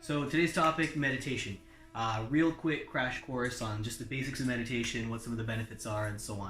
So today's topic, meditation. Real quick crash course on just the basics of meditation, what some of the benefits are, and so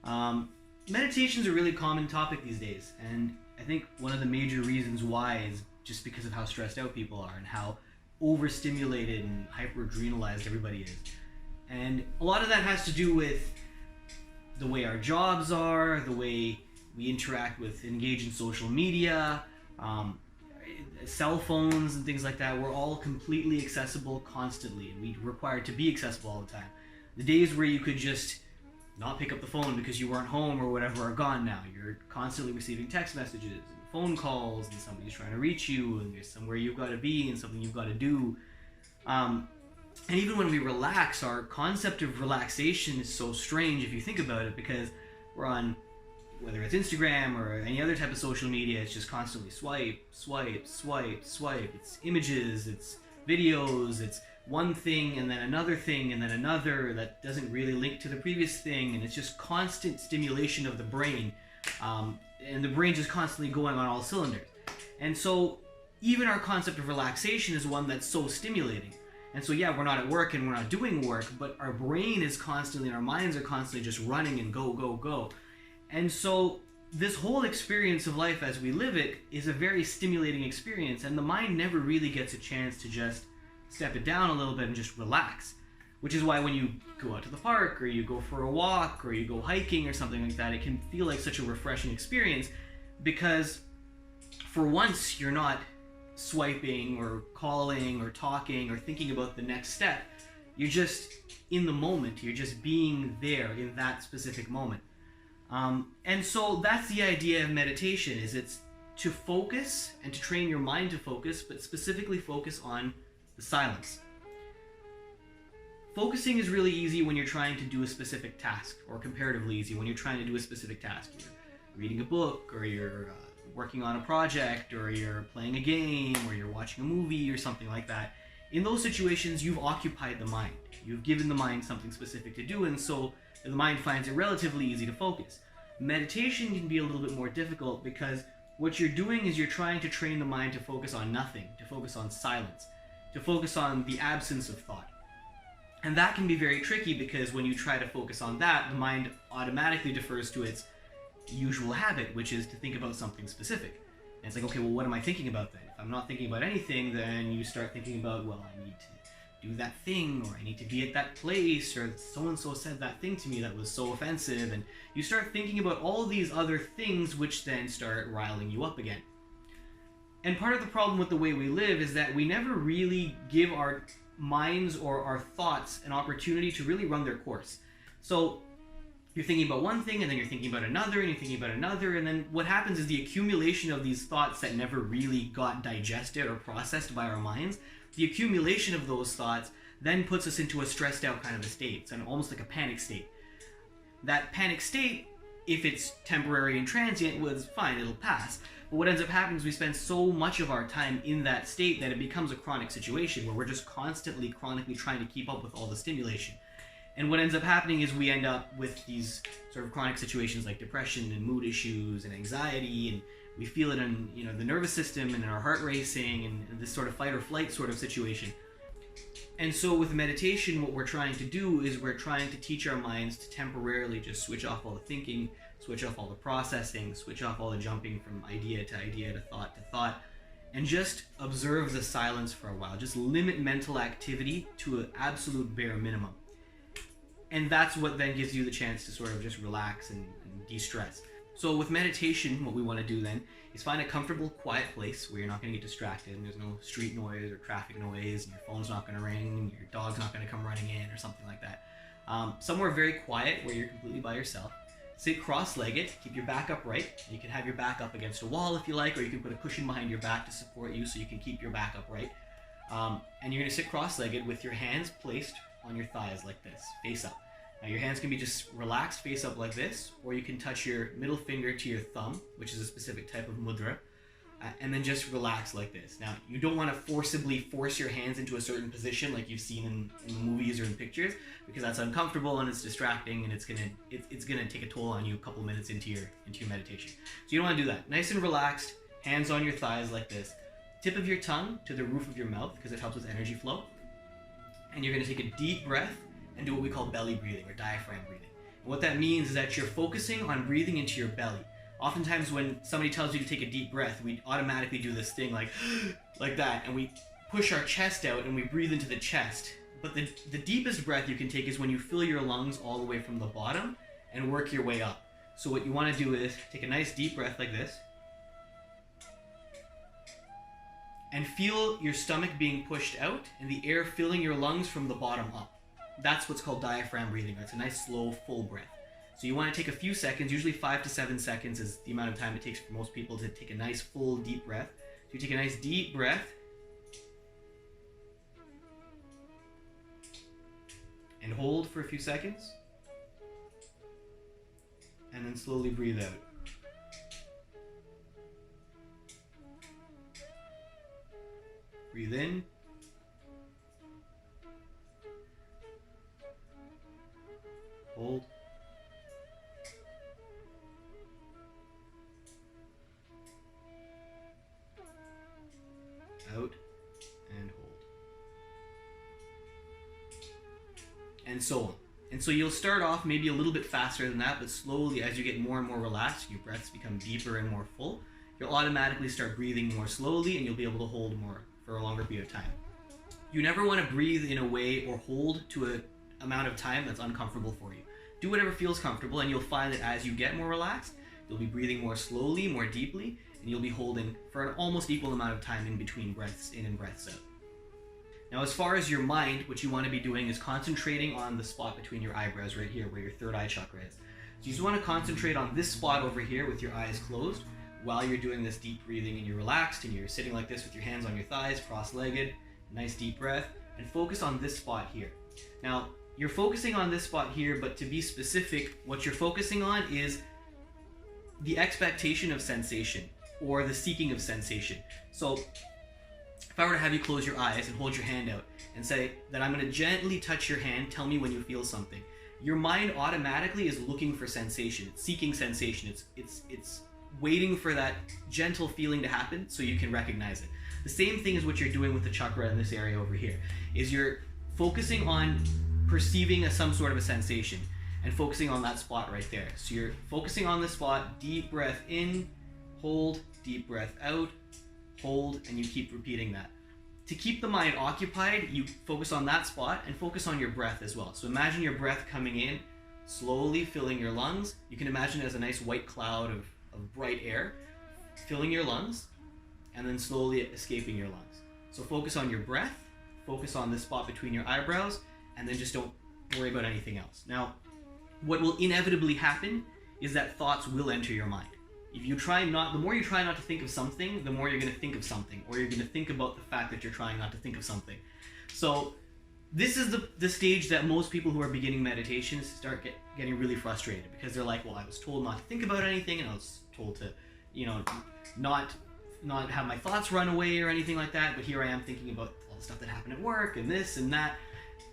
on. Meditation's a really common topic these days, and I think one of the major reasons why is just because of how stressed out people are and how overstimulated and hyper-adrenalized everybody is. And a lot of that has to do with the way our jobs are, the way we interact with, engage in social media, cell phones and things like that. We're all completely accessible constantly, and we require to be accessible all the time. The days where you could just not pick up the phone because you weren't home or whatever are gone now. You're constantly receiving text messages and phone calls, and somebody's trying to reach you, and there's somewhere you've got to be and something you've got to do. And even when we relax, our concept of relaxation is so strange if you think about it, because we're on, whether it's Instagram or any other type of social media, it's just constantly swipe, swipe, swipe, swipe. It's images, it's videos, it's one thing and then another thing and then another that doesn't really link to the previous thing, and it's just constant stimulation of the brain, and the brain just constantly going on all cylinders. And so even our concept of relaxation is one that's so stimulating. And so yeah, we're not at work and we're not doing work, but our brain is constantly, and our minds are constantly just running and go, go, go. And so this whole experience of life as we live it is a very stimulating experience, and the mind never really gets a chance to just step it down a little bit and just relax. Which is why when you go out to the park, or you go for a walk, or you go hiking or something like that, it can feel like such a refreshing experience, because for once you're not swiping or calling or talking or thinking about the next step. You're just in the moment. You're just being there in that specific moment. And so that's the idea of meditation, is it's to focus and to train your mind to focus, but specifically focus on the silence. Focusing is really easy when you're trying to do a specific task, or comparatively easy when you're trying to do a specific task. You're reading a book, or you're working on a project, or you're playing a game, or you're watching a movie or something like that. In those situations, you've occupied the mind. You've given the mind something specific to do, and so the mind finds it relatively easy to focus. Meditation can be a little bit more difficult, because what you're doing is you're trying to train the mind to focus on nothing, to focus on silence, to focus on the absence of thought. And that can be very tricky, because when you try to focus on that, the mind automatically defers to its usual habit, which is to think about something specific. And it's like, okay, well, what am I thinking about then? If I'm not thinking about anything, then you start thinking about, well, I need to do that thing, or I need to be at that place, or so-and-so said that thing to me that was so offensive, and you start thinking about all these other things, which then start riling you up again. And part of the problem with the way we live is that we never really give our minds or our thoughts an opportunity to really run their course. So you're thinking about one thing, and then you're thinking about another, and you're thinking about another, and then what happens is the accumulation of these thoughts that never really got digested or processed by our minds, the accumulation of those thoughts then puts us into a stressed out kind of a state. It's almost like a panic state. That panic state, if it's temporary and transient, was fine, it'll pass. But what ends up happening is we spend so much of our time in that state that it becomes a chronic situation where we're just constantly, chronically trying to keep up with all the stimulation. And what ends up happening is we end up with these sort of chronic situations like depression and mood issues and anxiety, and we feel it in, the nervous system and in our heart racing and this sort of fight or flight sort of situation. And so with meditation, what we're trying to do is we're trying to teach our minds to temporarily just switch off all the thinking, switch off all the processing, switch off all the jumping from idea to thought, and just observe the silence for a while. Just limit mental activity to an absolute bare minimum. And that's what then gives you the chance to sort of just relax and de-stress. So with meditation, what we want to do then is find a comfortable, quiet place where you're not going to get distracted, and there's no street noise or traffic noise, and your phone's not going to ring, and your dog's not going to come running in or something like that. Somewhere very quiet where you're completely by yourself. Sit cross-legged, keep your back upright. You can have your back up against a wall if you like, or you can put a cushion behind your back to support you so you can keep your back upright. And you're going to sit cross-legged with your hands placed on your thighs like this, face up. Now your hands can be just relaxed face up like this, or you can touch your middle finger to your thumb, which is a specific type of mudra, and then just relax like this. Now you don't want to forcibly force your hands into a certain position like you've seen in movies or in pictures, because that's uncomfortable and it's distracting, and it's gonna take a toll on you a couple minutes into your meditation. So you don't want to do that. Nice and relaxed, hands on your thighs like this. tip of your tongue to the roof of your mouth because it helps with energy flow. And you're going to take a deep breath and do what we call belly breathing or diaphragm breathing. And what that means is that you're focusing on breathing into your belly. Oftentimes when somebody tells you to take a deep breath, we automatically do this thing like that, and we push our chest out and we breathe into the chest. But the deepest breath you can take is when you fill your lungs all the way from the bottom and work your way up. So what you want to do is take a nice deep breath like this and feel your stomach being pushed out and the air filling your lungs from the bottom up. That's what's called diaphragm breathing. That's a nice slow full breath. So you want to take a few seconds, usually 5 to 7 seconds is the amount of time it takes for most people to take a nice full deep breath. So you take a nice deep breath and hold for a few seconds, and then slowly breathe out. Breathe in. Hold. Out and hold. And so on. And so you'll start off maybe a little bit faster than that, but slowly as you get more and more relaxed, your breaths become deeper and more full, you'll automatically start breathing more slowly and you'll be able to hold more for a longer period of time. You never want to breathe in a way or hold to an amount of time that's uncomfortable for you. Do whatever feels comfortable, and you'll find that as you get more relaxed, you'll be breathing more slowly, more deeply, and you'll be holding for an almost equal amount of time in between breaths in and breaths out. Now, as far as your mind, what you want to be doing is concentrating on the spot between your eyebrows right here, where your third eye chakra is. So you just want to concentrate on this spot over here with your eyes closed while you're doing this deep breathing, and you're relaxed and you're sitting like this with your hands on your thighs, cross-legged, nice deep breath, and focus on this spot here. Now, you're focusing on this spot here, but to be specific, what you're focusing on is the expectation of sensation or the seeking of sensation. So if I were to have you close your eyes and hold your hand out and say that I'm going to gently touch your hand, tell me when you feel something. Your mind automatically is looking for sensation. It's seeking sensation. It's waiting for that gentle feeling to happen so you can recognize it. The same thing is what you're doing with the chakra in this area over here, is you're focusing on perceiving some sort of a sensation and focusing on that spot right there. So you're focusing on this spot, deep breath in, hold, deep breath out, hold, and you keep repeating that. To keep the mind occupied, you focus on that spot and focus on your breath as well. So imagine your breath coming in, slowly filling your lungs. You can imagine it as a nice white cloud of bright air filling your lungs and then slowly escaping your lungs. So focus on your breath, focus on this spot between your eyebrows, and then just don't worry about anything else. Now, what will inevitably happen is that thoughts will enter your mind. If you try not, the more you try not to think of something, the more you're going to think of something, or you're going to think about the fact that you're trying not to think of something. So this is the stage that most people who are beginning meditation start getting really frustrated, because they're like, well, I was told not to think about anything, and I was told to, not have my thoughts run away or anything like that, but here I am thinking about all the stuff that happened at work and this and that.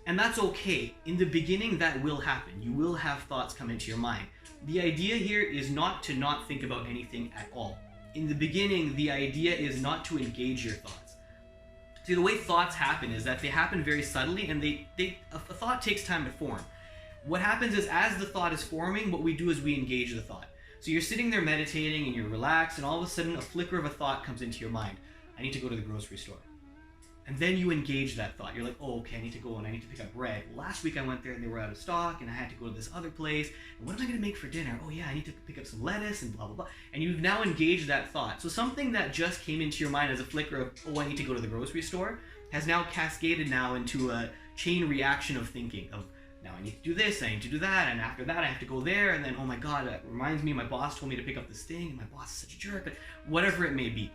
And that's okay. In the beginning, that will happen. You will have thoughts come into your mind. The idea here is not to not think about anything at all. In the beginning, the idea is not to engage your thoughts. See, the way thoughts happen is that they happen very subtly, and a thought takes time to form. What happens is, as the thought is forming, what we do is we engage the thought. So you're sitting there meditating and you're relaxed, and all of a sudden a flicker of a thought comes into your mind. I need to go to the grocery store. And then you engage that thought. You're like, oh, okay, I need to go and I need to pick up bread. Well, last week I went there and they were out of stock, and I had to go to this other place. And what am I going to make for dinner? Oh yeah, I need to pick up some lettuce and blah, blah, blah. And you've now engaged that thought. So something that just came into your mind as a flicker of, oh, I need to go to the grocery store, has now cascaded now into a chain reaction of thinking of, now I need to do this, I need to do that, and after that I have to go there, and then, oh my God, that reminds me, my boss told me to pick up this thing, and my boss is such a jerk, but whatever it may be.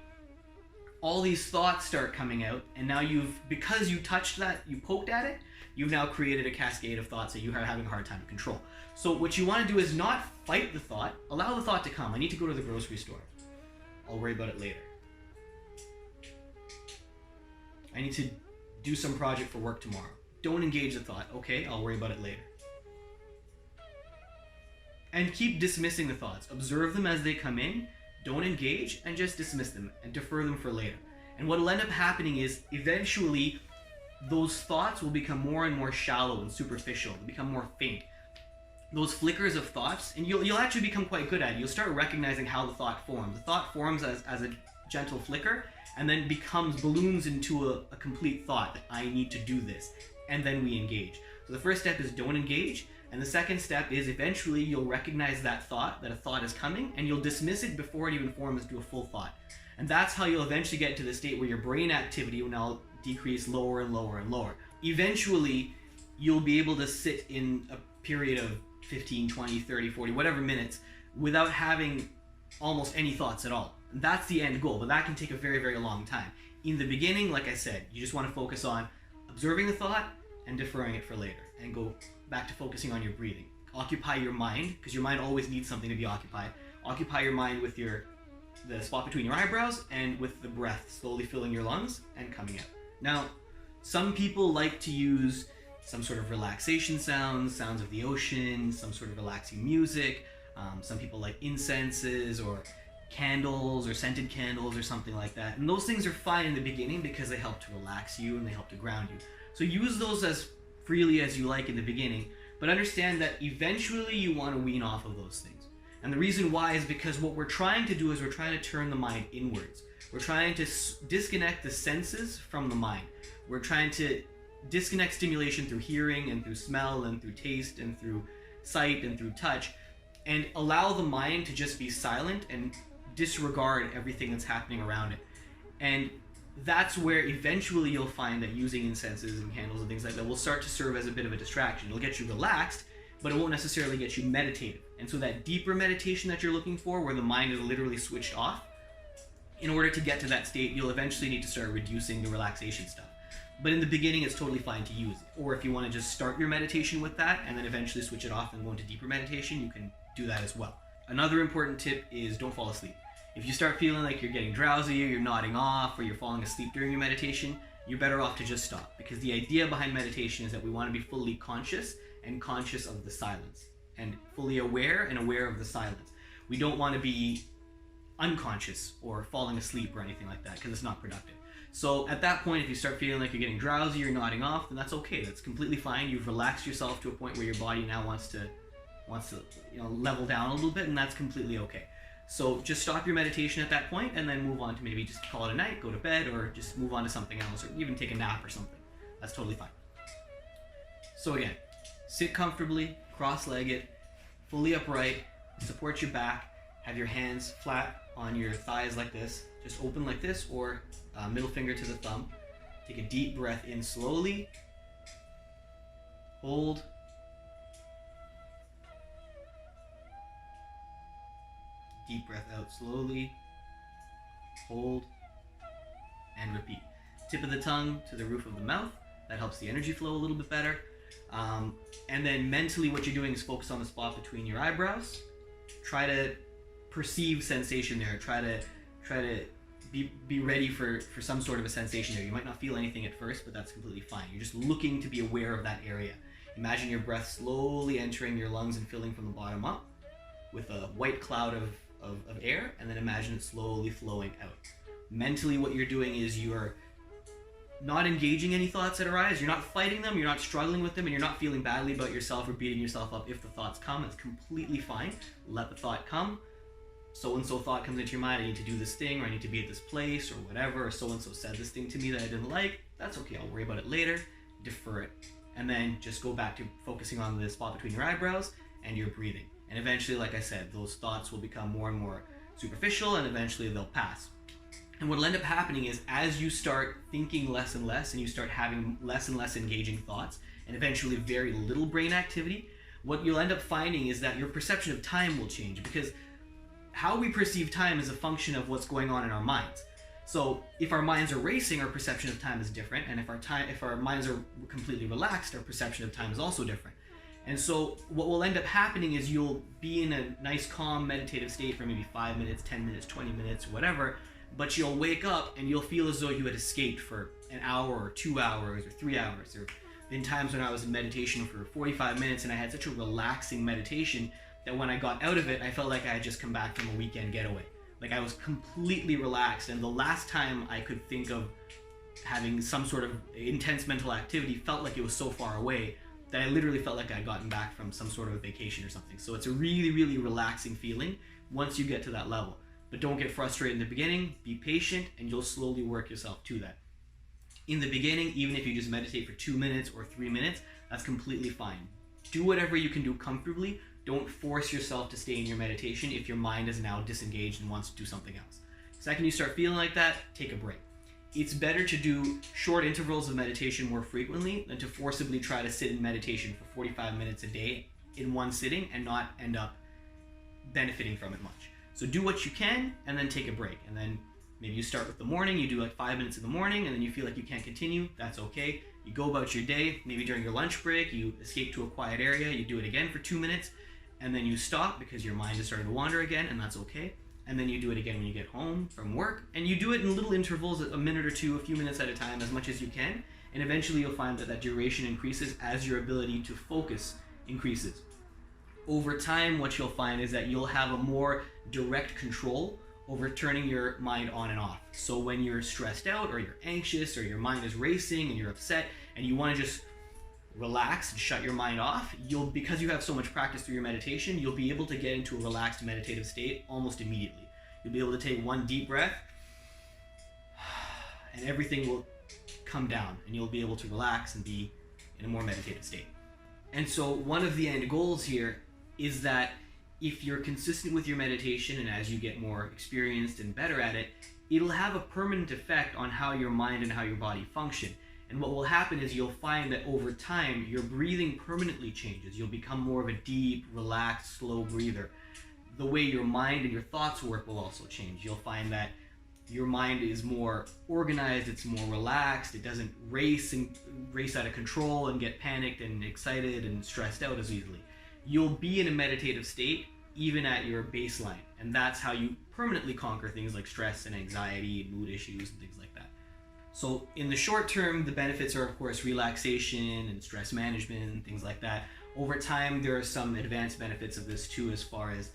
All these thoughts start coming out, and now because you touched that, you poked at it, you've now created a cascade of thoughts that you are having a hard time to control. So what you want to do is not fight the thought, allow the thought to come. I need to go to the grocery store. I'll worry about it later. I need to do some project for work tomorrow. Don't engage the thought. Okay, I'll worry about it later. And keep dismissing the thoughts. Observe them as they come in. Don't engage, and just dismiss them and defer them for later. And what will end up happening is eventually those thoughts will become more and more shallow and superficial. They'll become more faint. Those flickers of thoughts, and you'll actually become quite good at it. You'll start recognizing how the thought forms. The thought forms as a gentle flicker, and then balloons into a complete thought that I need to do this, and then we engage. So the first step is don't engage, and the second step is eventually you'll recognize that a thought is coming, and you'll dismiss it before it even forms into a full thought. And that's how you'll eventually get to the state where your brain activity will now decrease lower and lower and lower. Eventually, you'll be able to sit in a period of 15, 20, 30, 40, whatever minutes without having almost any thoughts at all. And that's the end goal, but that can take a very, very long time. In the beginning, like I said, you just want to focus on observing the thought and deferring it for later, and go back to focusing on your breathing. Occupy your mind, because your mind always needs something to be occupied. Occupy your mind with the spot between your eyebrows and with the breath slowly filling your lungs and coming out. Now, some people like to use some sort of relaxation sounds of the ocean, some sort of relaxing music. Some people like incenses or candles or scented candles or something like that. And those things are fine in the beginning because they help to relax you and they help to ground you. So use those as freely as you like in the beginning, but understand that eventually you want to wean off of those things. And the reason why is because what we're trying to do is we're trying to turn the mind inwards. We're trying to disconnect the senses from the mind. We're trying to disconnect stimulation through hearing and through smell and through taste and through sight and through touch, and allow the mind to just be silent and disregard everything that's happening around it. And that's where eventually you'll find that using incenses and candles and things like that will start to serve as a bit of a distraction. It'll get you relaxed, but it won't necessarily get you meditative. And so that deeper meditation that you're looking for, where the mind is literally switched off, in order to get to that state, you'll eventually need to start reducing the relaxation stuff. But in the beginning, it's totally fine to use. Or if you want to just start your meditation with that and then eventually switch it off and go into deeper meditation, you can do that as well. Another important tip is don't fall asleep. If you start feeling like you're getting drowsy or you're nodding off or you're falling asleep during your meditation, you're better off to just stop. Because the idea behind meditation is that we want to be fully conscious and conscious of the silence, and fully aware and aware of the silence. We don't want to be unconscious or falling asleep or anything like that, because it's not productive. So at that point, if you start feeling like you're getting drowsy or nodding off, then that's okay. That's completely fine. You've relaxed yourself to a point where your body now wants to level down a little bit, and that's completely okay. So just stop your meditation at that point and then move on to maybe just call it a night, go to bed, or just move on to something else, or even take a nap or something. That's totally fine. So again, sit comfortably, cross-legged, fully upright, support your back, have your hands flat on your thighs like this, just open like this, or middle finger to the thumb. Take a deep breath in slowly, hold, deep breath out slowly, hold, and repeat. Tip of the tongue to the roof of the mouth. That helps the energy flow a little bit better. And then mentally what you're doing is focus on the spot between your eyebrows. Try to perceive sensation there. Try to be ready for some sort of a sensation there. You might not feel anything at first, but that's completely fine. You're just looking to be aware of that area. Imagine your breath slowly entering your lungs and filling from the bottom up with a white cloud of air, and then imagine it slowly flowing out. Mentally what you're doing is you're not engaging any thoughts that arise. You're not fighting them, you're not struggling with them, and you're not feeling badly about yourself or beating yourself up if the thoughts come. It's completely fine. Let the thought come. So-and-so thought comes into your mind, I need to do this thing, or I need to be at this place, or whatever, or so-and-so said this thing to me that I didn't like. That's okay, I'll worry about it later. Defer it. And then just go back to focusing on the spot between your eyebrows and your breathing. And eventually, like I said, those thoughts will become more and more superficial, and eventually they'll pass. And what will end up happening is, as you start thinking less and less, and you start having less and less engaging thoughts, and eventually very little brain activity, what you'll end up finding is that your perception of time will change, because how we perceive time is a function of what's going on in our minds. So if our minds are racing, our perception of time is different, and if our minds are completely relaxed, our perception of time is also different. And so what will end up happening is you'll be in a nice, calm, meditative state for maybe 5 minutes, 10 minutes, 20 minutes, whatever, but you'll wake up and you'll feel as though you had escaped for an hour or 2 hours or 3 hours. There have been times when I was in meditation for 45 minutes and I had such a relaxing meditation that when I got out of it, I felt like I had just come back from a weekend getaway. Like I was completely relaxed, and the last time I could think of having some sort of intense mental activity felt like it was so far away that I literally felt like I'd gotten back from some sort of a vacation or something. So it's a really, really relaxing feeling once you get to that level. But don't get frustrated in the beginning, be patient, and you'll slowly work yourself to that. In the beginning, even if you just meditate for 2 minutes or 3 minutes, that's completely fine. Do whatever you can do comfortably. Don't force yourself to stay in your meditation if your mind is now disengaged and wants to do something else. The second you start feeling like that, take a break. It's better to do short intervals of meditation more frequently than to forcibly try to sit in meditation for 45 minutes a day in one sitting and not end up benefiting from it much. So do what you can and then take a break. And then maybe you start with the morning, you do like 5 minutes in the morning, and then you feel like you can't continue, that's okay. You go about your day, maybe during your lunch break, you escape to a quiet area, you do it again for 2 minutes, and then you stop because your mind is starting to wander again, and that's okay. And then you do it again when you get home from work, and you do it in little intervals, a minute or two, a few minutes at a time, as much as you can, and eventually you'll find that that duration increases as your ability to focus increases. Over time, what you'll find is that you'll have a more direct control over turning your mind on and off. So when you're stressed out or you're anxious or your mind is racing and you're upset and you want to just relax and shut your mind off, because you have so much practice through your meditation, you'll be able to get into a relaxed meditative state almost immediately. You'll be able to take one deep breath and everything will come down and you'll be able to relax and be in a more meditative state. And so one of the end goals here is that if you're consistent with your meditation and as you get more experienced and better at it, it'll have a permanent effect on how your mind and how your body function. And what will happen is you'll find that over time, your breathing permanently changes. You'll become more of a deep, relaxed, slow breather. The way your mind and your thoughts work will also change. You'll find that your mind is more organized, it's more relaxed, it doesn't race out of control and get panicked and excited and stressed out as easily. You'll be in a meditative state even at your baseline, and that's how you permanently conquer things like stress and anxiety, mood issues, and things like that. So in the short term, the benefits are of course relaxation and stress management and things like that. Over time, there are some advanced benefits of this too, as far as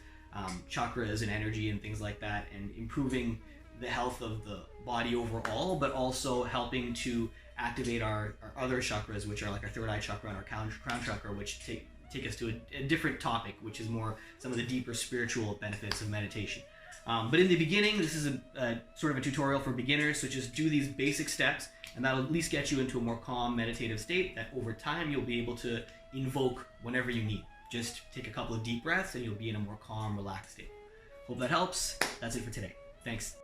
chakras and energy and things like that, and improving the health of the body overall, but also helping to activate our other chakras, which are like our third eye chakra and our crown chakra, which take us to a different topic, which is more some of the deeper spiritual benefits of meditation. But in the beginning, this is a sort of a tutorial for beginners, so just do these basic steps, and that'll at least get you into a more calm meditative state that over time you'll be able to invoke whenever you need. Just take a couple of deep breaths and you'll be in a more calm, relaxed state. Hope that helps. That's it for today. Thanks.